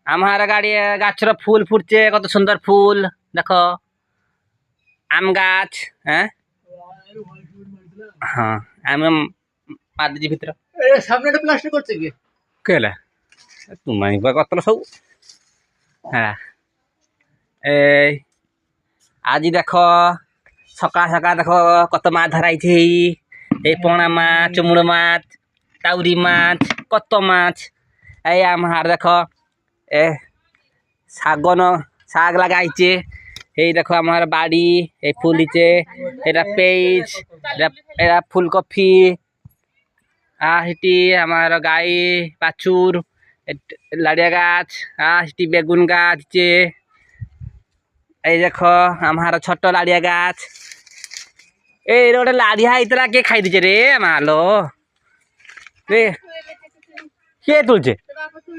আমার গাড়ি গাছর ফুল ফুটছে, কত সুন্দর ফুল দেখো। আম গাছ। হ্যাঁ হ্যাঁ আমি মার দিছি ভিতরে। সামনে প্লাস্টার করছে কি কেলা তুমি কত সব। হ্যাঁ এই আজি দেখো সকাল সকাল দেখো কত মাছ ধরাইছে। এই পোনা মাছ, চুমড়ো মাছ, টাউরি মাছ, কত মাছ। এই আমার দেখো এ শাক লাগাইছে। এই দেখো আমার বাড়ি, এই ফুল দিচ্ছে। এটা পেঁয়াজ, এটা ফুলকপি। সেটি আমার গাই বাছুর, লাড়িয়া গাছ। সেটি বেগুন গাছ দিচ্ছে। এই দেখো আমার ছোট লাড়িয়া গাছ। এই গোটে লাড়িয়া ହେଇଥିଲା কে খাই দিছে রে মালো রে, কে তুলছে?